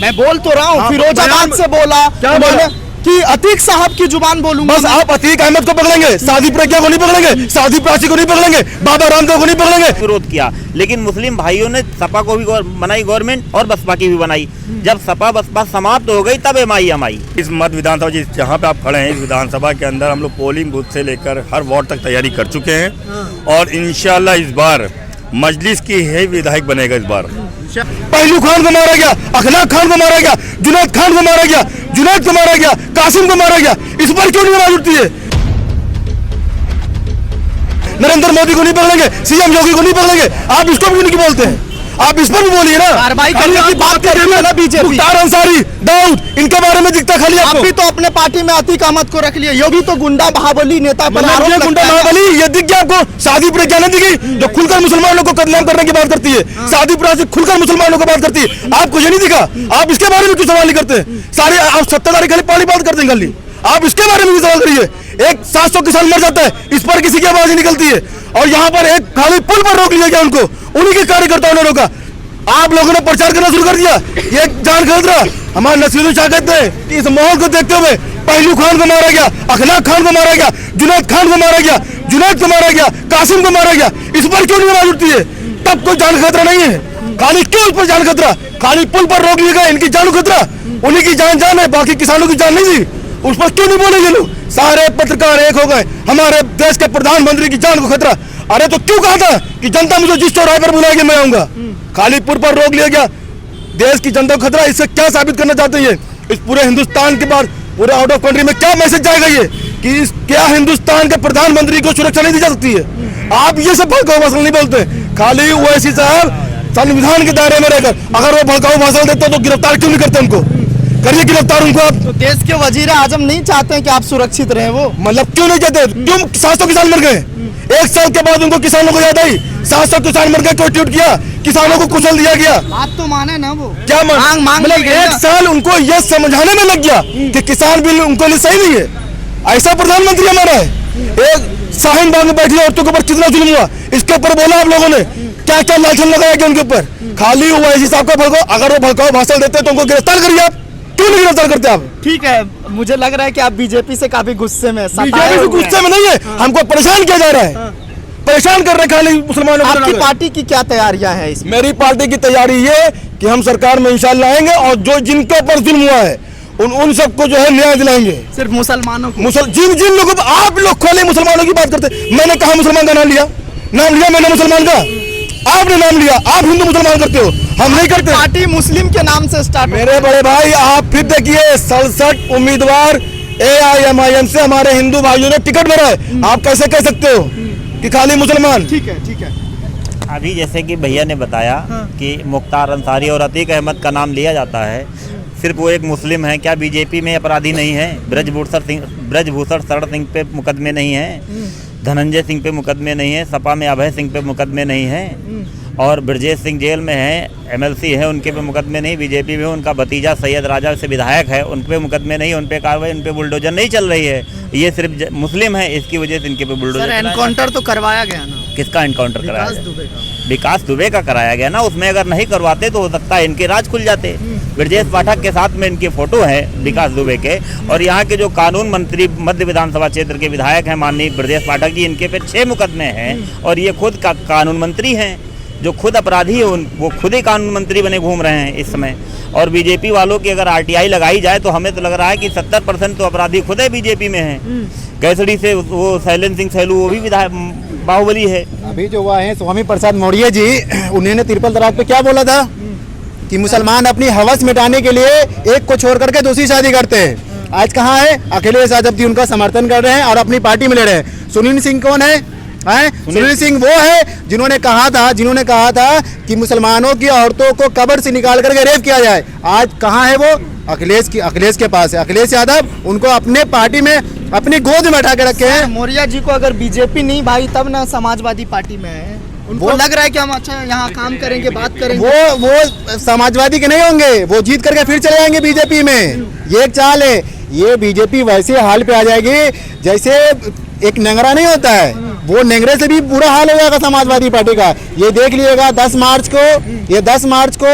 मैं बोल तो रहा हूँ, फिरोजाबाद से बोला कि अतीक साहब की जुबान बोलूंगा। बस आप अतीक अहमद को पकड़ेंगे, सादी प्रज्ञा को नहीं पकड़ेंगे, सादी प्राची को नहीं पकड़ेंगे, बाबा रामदेव को नहीं पकड़ेंगे। विरोध किया, लेकिन मुस्लिम भाइयों ने सपा को भी बनाई गवर्नमेंट और बसपा की भी बनाई। जब सपा बसपा समाप्त हो गई तब एमआईएम आई। इस मध्य विधानसभा जहाँ पे आप खड़े हैं, इस विधानसभा के अंदर हम लोग पोलिंग बूथ से लेकर हर वार्ड तक तैयारी कर चुके हैं और इंशाल्लाह इस बार मजलिस की है विधायक बनेगा। इस बार पहलू खान को मारा गया, अखलाक खान को मारा गया, जुनैद खान को मारा गया, जुनैद को मारा गया, कासिम को मारा गया। इस पर क्यों नहीं आवाज उठती है? नरेंद्र मोदी को नहीं पकड़ेंगे, सीएम योगी को नहीं पकड़ेंगे, आप इसको भी नहीं बोलते हैं? आप इस पर भी बोलिए ना, कार्रवाई करने की बात कर रही है ना बीजेपी। मुख्तार अंसारी, दाऊद, इनके बारे में दिखता खाली आप भी तो अपने पार्टी में अतीक अहमद को रख लिए, योगी तो गुंडा महाबली नेता पर आरोप लगता है। गुंडा महाबली ये दिख गया आपको? सादी प्रज्ञा नहीं दिखी जो खुलकर मुसलमानों को कत्लेआम करने की बात करती है? सादी प्राची खुलकर मुसलमानों को बात करती है, आपको ये नहीं दिखा? आप इसके बारे में क्यों सवाल नहीं करते? सारे आप सत्ताधारी खाली पानी बात करते हैं खाली, आप इसके बारे में भी सवाल करिए। एक 700 किसान मर जाता है, इस पर किसी की आवाज नहीं निकलती है। और यहाँ पर एक खाली पुल पर रोक लिया गया उनको, उन्हीं के कार्यकर्ताओं ने रोका। आप लोगों ने प्रचार करना शुरू कर दिया, ये जान खतरा। हमारे नसीरुद्दीन शाह कहते हैं कि इस माहौल को देखते हुए पहलू खान को मारा गया, अखलाक खान को मारा गया, जुनैद खान को मारा गया, जुनैद को मारा गया, कासिम को मारा गया। इस पर क्यों नहीं आवाज उठती है? तब कोई जान खतरा नहीं है, खाली क्यों इस पर जान खतरा? खाली पुल पर रोक लिया गया, इनकी जान खतरा, उन्हीं की जान है, बाकी किसानों की जान नहीं थी। उस पर क्यों नहीं बोले ये लोग? सारे पत्रकार एक हो गए, हमारे देश के प्रधानमंत्री की जान को खतरा। अरे तो क्यों कहा था कि जनता मुझे जिस चौराहे पर बुलाएगी मैं आऊंगा? खाली पुल पर रोक लिया गया, देश की जनता को खतरा। इससे क्या साबित करना चाहते हैं? इस पूरे हिंदुस्तान के बाद पूरे आउट ऑफ कंट्री में क्या मैसेज जाएगा ये कि क्या हिंदुस्तान के प्रधानमंत्री को सुरक्षा नहीं दी जा सकती है? आप ये सब भड़काऊ भाषण नहीं बोलते, खाली ओवैसी साहब संविधान के दायरे में रहकर अगर वो भड़काऊ भाषण देते तो गिरफ्तार क्यों नहीं करते उनको? करिए गिरफ्तार उनको आप। तो देश के वजीर आजम नहीं चाहते हैं कि आप सुरक्षित रहे? वो मतलब क्यों नहीं चाहते? क्यों 700 किसान मर गए? एक साल के बाद उनको किसानों को याद आई, 700 किसान मर गए, कोई ट्वीट किया, किसानों को कुचल दिया गया। बात तो माने ना वो, क्या मांग मतलब एक साल उनको ये समझाने में लग गया कि किसान बिल उनको लिए सही नहीं है। ऐसा प्रधानमंत्री हमारा है? एक शाहीन बाग में बैठी औरतों के ऊपर कितना जुल्म हुआ, इसके ऊपर बोला आप लोगों ने? क्या क्या लालचन लगाया गया उनके ऊपर? खाली ओवैसी साहब का भड़काओ, अगर वो भड़काओ भाषण देते तो उनको गिरफ्तार करिए। आप क्यों नहीं गिरफ्तार करते आप? ठीक है, मुझे लग रहा है कि आप बीजेपी से काफी गुस्से में। बीजेपी से गुस्से में नहीं है, हमको परेशान किया जा रहा है, परेशान कर रहे खाली मुसलमानों को। आपकी पार्टी की क्या तैयारियां हैं इसमें? मेरी पार्टी की तैयारी ये कि हम सरकार में इंशाल्लाह आएंगे और जो जिनके ऊपर जुल्म हुआ है उन सबको जो है न्याय दिलाएंगे। सिर्फ मुसलमानों को? जिन लोगों आप लोग खाली मुसलमानों की बात करते, मैंने कहा मुसलमान का नाम लिया मैंने मुसलमान का? आपने नाम लिया, आप हिंदू मुसलमान करते हो, हम नहीं करते। पार्टी मुस्लिम के नाम से स्टार्ट। मेरे बड़े भाई आप फिर देखिए 67 उम्मीदवार AIMIM से हमारे हिंदू भाइयों ने टिकट भरा है, आप कैसे कह सकते हो कि खाली मुसलमान? ठीक है, ठीक है। अभी जैसे कि भैया ने बताया कि मुख्तार अंसारी और अतीक अहमद का नाम लिया जाता है, सिर्फ वो एक मुस्लिम है, क्या बीजेपी में अपराधी नहीं है? ब्रजभूषण शरण सिंह पे मुकदमे नहीं है, धनंजय सिंह पे मुकदमे नहीं है, सपा में अभय सिंह पे मुकदमे नहीं है, और ब्रजेश सिंह जेल में है, MLC है, उनके पे मुकदमे नहीं। बीजेपी में उनका भतीजा सैयद राजा से विधायक है, उन पे मुकदमे नहीं, उन पे कार्रवाई, उन पे बुलडोजर नहीं चल रही है। ये सिर्फ मुस्लिम है, इसकी वजह से इनके पे बुलडोजर। एनकाउंटर तो करवाया गया ना? किसका एनकाउंटर कराया? विकास दुबे का कराया गया ना। उसमें अगर नहीं करवाते तो हो सकता है इनके राज खुल जाते। ब्रजेश पाठक के साथ में इनकी फोटो है विकास दुबे के, और यहाँ के जो कानून मंत्री मध्य विधानसभा क्षेत्र के विधायक हैं माननीय ब्रजेश पाठक जी, इनके पे 6 मुकदमे हैं, और ये खुद का कानून मंत्री हैं, जो खुद अपराधी है वो खुद ही कानून मंत्री बने घूम रहे हैं इस समय। और बीजेपी वालों की अगर RTI लगाई जाए तो हमें तो लग रहा है कि 70% तो अपराधी खुद है बीजेपी में है। कैसडी से वो शैलेंद्र सिंह सैलू, वो भी विधायक बाहुबली है। अभी जो हुआ है स्वामी प्रसाद मौर्य जी, उन्होंने ट्रिपल तलाक पे क्या बोला था कि मुसलमान अपनी हवस मिटाने के लिए एक को छोड़ करके दूसरी शादी करते हैं। आज कहाँ है? अखिलेश यादव जी उनका समर्थन कर रहे हैं और अपनी पार्टी में ले रहे हैं। सुनील सिंह कौन है? सुनील सिंह वो है जिन्होंने कहा था कि मुसलमानों की औरतों को कब्र से निकाल करके रेप किया जाए। आज कहाँ है वो? अखिलेश के पास है। अखिलेश यादव उनको अपने पार्टी में अपनी गोद में बैठा के रखे हैं। मौर्य जी को अगर बीजेपी नहीं भाई तब ना समाजवादी पार्टी में है, उनको लग रहा है कि हम अच्छा यहाँ काम करेंगे, बात करेंगे। वो समाजवादी के नहीं होंगे, वो जीत करके फिर चले जाएंगे बीजेपी में। ये एक चाल है। ये बीजेपी वैसे हाल पे आ जाएगी जैसे एक नेंगरा नहीं होता है, वो नेंगरे से भी बुरा हाल हो जाएगा समाजवादी पार्टी का। ये देख लीजिएगा 10 मार्च को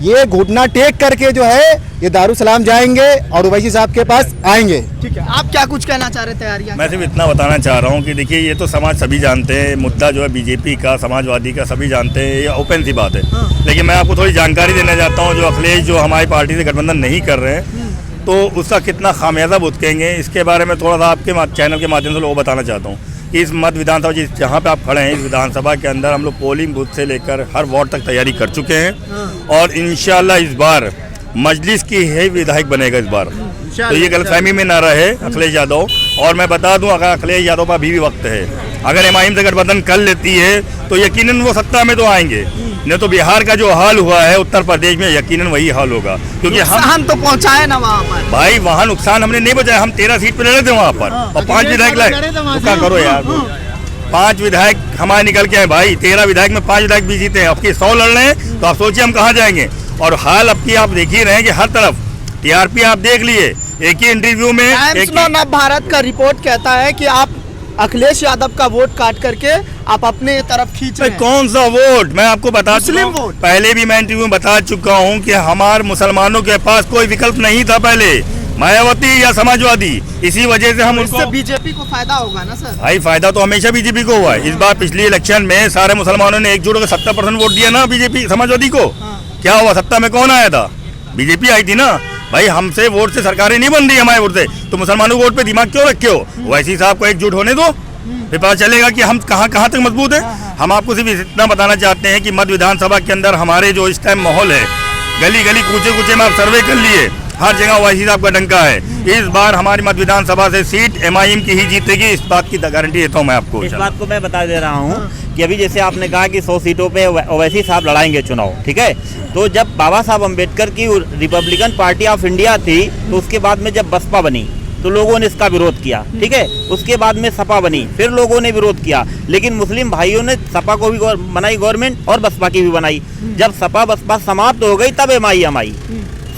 ये घुटना टेक करके जो है ये दारुसलाम जाएंगे और ओवैसी साहब के पास आएंगे। ठीक है, आप क्या कुछ कहना चाह रहे थे तैयारियां? मैं सिर्फ इतना बताना चाह रहा हूँ कि देखिए ये तो समाज सभी जानते हैं, मुद्दा जो है बीजेपी का, समाजवादी का, सभी जानते हैं, ये ओपन सी बात है। लेकिन मैं आपको थोड़ी जानकारी देना चाहता हूँ, जो अखिलेश जो हमारी पार्टी से गठबंधन नहीं कर रहे हैं तो उसका कितना खामियाजा भुगतेंगे, इसके बारे में थोड़ा सा आपके चैनल के माध्यम से लोगों को बताना चाहता हूँ कि इस मध्य विधानसभा जहाँ पे आप खड़े हैं, इस विधानसभा के अंदर हम लोग पोलिंग बूथ से लेकर हर वार्ड तक तैयारी कर चुके हैं और इंशाल्लाह इस बार मजलिस की ही विधायक बनेगा इस बार। तो ये गलतफहमी में ना रहे अखिलेश यादव। और मैं बता दूं, अगर अखिलेश यादव पर अभी भी वक्त है, अगर एमआईएम से गठबंधन कर लेती है तो यकीनन वो सत्ता में तो आएंगे, नहीं तो बिहार का जो हाल हुआ है उत्तर प्रदेश में यकीनन वही हाल होगा। क्योंकि हम तो पहुंचाए ना वहाँ पर भाई, वहाँ नुकसान हमने नहीं बचाया, हम 13 सीट पे लड़े थे वहाँ पर और 5 विधायक लड़े। क्या करो यार, 5 विधायक हमारे निकल के आए भाई, 13 विधायक में 5 विधायक भी जीते हैं। अब की 100 लड़ रहे हैं तो आप सोचिए हम कहाँ जाएंगे। और हाल अब की आप देख ही रहे हैं कि हर तरफ टीआरपी आप देख लिए, एक ही इंटरव्यू में नव भारत का रिपोर्ट कहता है कि आप अखिलेश यादव का वोट काट करके आप अपने तरफ खींच रहे हैं। कौन सा वोट, मैं आपको बता चुका मुस्लिम हूं, वोट। पहले भी मैं इंटरव्यू में बता चुका हूं कि हमारे मुसलमानों के पास कोई विकल्प नहीं था पहले, मायावती या समाजवादी। इसी वजह से हम इससे उनको, बीजेपी को फायदा होगा ना सर? भाई फायदा तो हमेशा बीजेपी को हुआ है। इस बार पिछले इलेक्शन में सारे मुसलमानों ने एकजुट होकर 70% वोट दिया ना बीजेपी समाजवादी को। क्या हुआ, सत्ता में कौन आया था? बीजेपी आई थी ना भाई। हमसे वोट से सरकारें नहीं बन रही हमारे वोट से, तो मुसलमानों के वोट पे दिमाग क्यों रखे हो? वैसी साहब को एकजुट होने दो, फिर पता चलेगा कि हम कहाँ तक मजबूत है। हम आपको सिर्फ इतना बताना चाहते हैं कि मध्य विधानसभा के अंदर हमारे जो इस टाइम माहौल है, गली गली कूचे कूचे में आप सर्वे कर लिए, हर जगह वैसी साहब का डंका है। इस बार हमारी मध्य विधानसभा से सीट एमआईएम की ही जीतेगी, इस बात की गारंटी देता हूँ मैं आपको। इस बात को मैं बता दे रहा हूँ कि अभी जैसे आपने कहा कि 100 सीटों पे ओवैसी साहब लड़ाएंगे चुनाव, ठीक है। तो जब बाबा साहब अम्बेडकर की रिपब्लिकन पार्टी ऑफ इंडिया थी, तो उसके बाद में जब बसपा बनी तो लोगों ने इसका विरोध किया, ठीक है। उसके बाद में सपा बनी, फिर लोगों ने विरोध किया, लेकिन मुस्लिम भाइयों ने सपा को भी बनाई गवर्नमेंट और बसपा की भी बनाई। जब सपा बसपा समाप्त हो गई तब एमआईएम आई।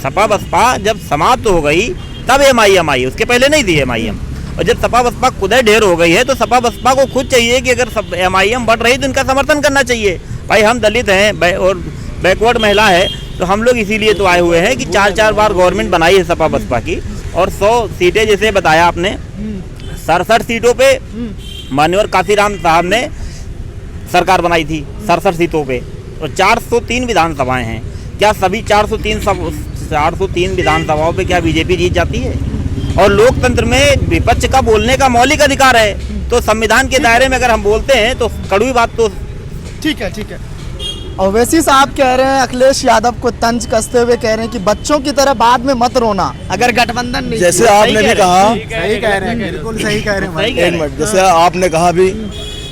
सपा बसपा जब समाप्त हो गई तब एमआईएम आई, उसके पहले नहीं थी एमआईएम। और जब सपा बसपा खुदा ढेर हो गई है तो सपा बसपा को खुद चाहिए कि अगर एमआईएम बढ़ रही तो इनका समर्थन करना चाहिए। भाई हम दलित हैं और बैकवर्ड महिला है, तो हम लोग इसीलिए तो आए हुए हैं कि 4 बार गवर्नमेंट बनाई है सपा बसपा की, और 100 सीटें जैसे बताया आपने, 67 सीटों पे मान्यवर काशीराम साहब ने सरकार बनाई थी 67 सीटों पे, और 403 विधानसभाएं हैं। क्या सभी 403 विधानसभाओं पे क्या बीजेपी जीत जाती है? और लोकतंत्र में विपक्ष का बोलने का मौलिक अधिकार है, तो संविधान के दायरे में अगर हम बोलते हैं तो कड़वी बात तो ठीक है। ओवैसी साहब कह रहे हैं, अखिलेश यादव को तंज कसते हुए कह रहे हैं कि बच्चों की तरह बाद में मत रोना अगर गठबंधन नहीं। जैसे आपने भी कहा, सही कह रहे हैं, बिल्कुल सही कह रहे हैं। एक मिनट, जैसे आपने कहा भी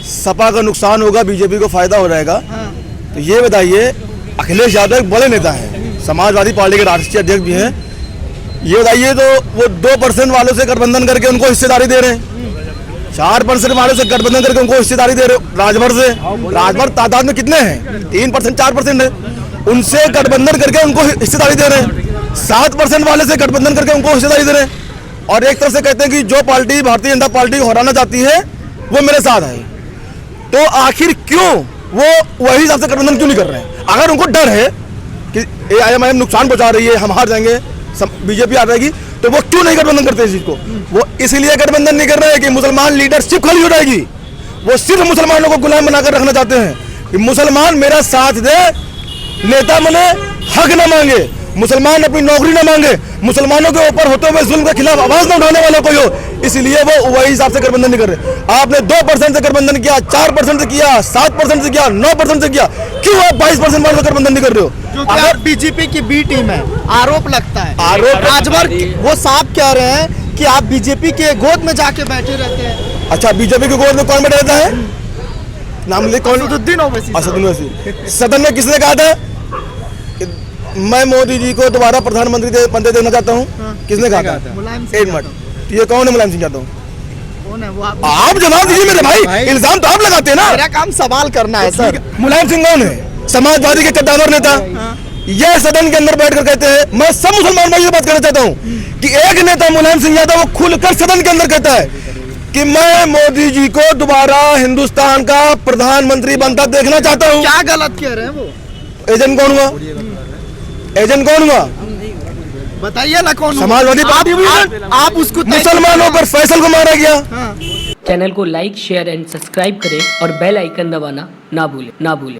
सपा का नुकसान होगा, बीजेपी को फायदा हो जाएगा, तो ये बताइए, अखिलेश यादव एक बड़े नेता है, समाजवादी पार्टी के राष्ट्रीय अध्यक्ष भी हैं, ये बताइए तो वो 2% वालों से गठबंधन करके उनको हिस्सेदारी दे रहे हैं, 4% वालों से गठबंधन करके उनको हिस्सेदारी दे रहे हो राजभर से। राजभर तादाद में कितने हैं? 3% 4% है, उनसे गठबंधन करके उनको हिस्सेदारी दे रहे हैं। 7% वाले से गठबंधन करके उनको हिस्सेदारी दे रहे हैं, और एक तरफ से कहते हैं कि जो पार्टी भारतीय जनता पार्टी को हराना चाहती है वो मेरे साथ है। तो आखिर क्यों वो वही हिसाब से गठबंधन क्यों नहीं कर रहे हैं? अगर उनको डर है कि एआईएमआईएम नुकसान पहुंचा रही है, हम हार जाएंगे, बीजेपी आ जाएगी, तो वो क्यों नहीं गठबंधन करते इस चीज को? वो इसलिए गठबंधन नहीं कर रहे हैं कि मुसलमान लीडरशिप खाली हो जाएगी। वो सिर्फ मुसलमानों को गुलाम बनाकर रखना चाहते हैं कि मुसलमान मेरा साथ दे, नेता बने, हक न मांगे, मुसलमान अपनी नौकरी न मांगे, मुसलमानों के ऊपर होते हुए जुल्म के खिलाफ आवाज न उठाने वाला कोई हो, इसलिए वो वही हिसाब से गठबंधन नहीं कर रहे। आपने 2% से गठबंधन किया, 4% से किया, 7% से किया, 9% से किया, क्यों आप 22% वालों से गठबंधन नहीं कर रहे हो? अगर बीजेपी की बी टीम है, आरोप लगता है, आरोप राजभर वो साहब कह रहे हैं कि आप बीजेपी के गोद में जाके बैठे रहते हैं। अच्छा, बीजेपी के गोद में कौन बैठा रहता है? नाम ले, कौन? असदुद्दीन ओवैसी। असदुद्दीन ओवैसी। सदन में किसने कहा था कि मैं मोदी जी को दोबारा प्रधानमंत्री बनते देखना चाहता हूँ? किसने कहा था? मुलायम सिंह। एक मिनट, ये कौन है मुलायम सिंह यादव? कौन है वो? आप जवाब दीजिए मेरे भाई, इल्जाम तो आप लगाते हैं ना। मेरा काम सवाल करना है सर। मुलायम सिंह कौन है? समाजवादी के कद्दावर नेता। यह सदन के अंदर बैठकर कहते हैं, मैं सब मुसलमान भाइयों से बात करना चाहता हूँ कि एक नेता मुलायम सिंह यादव वो खुलकर सदन के अंदर कहता है कि मैं मोदी जी को दोबारा हिंदुस्तान का प्रधानमंत्री बनता देखना चाहता हूँ। क्या गलत कह रहे हैं वो? एजेंट कौन हुआ? एजेंट कौन हुआ? बताइए ना कौन हुआ? समाजवादी पार्टी हुई ना? आप उसको मुसलमानों पर फैसल को मारा गया। चैनल को लाइक शेयर एंड सब्सक्राइब करें और बेल आइकन दबाना ना भूलें।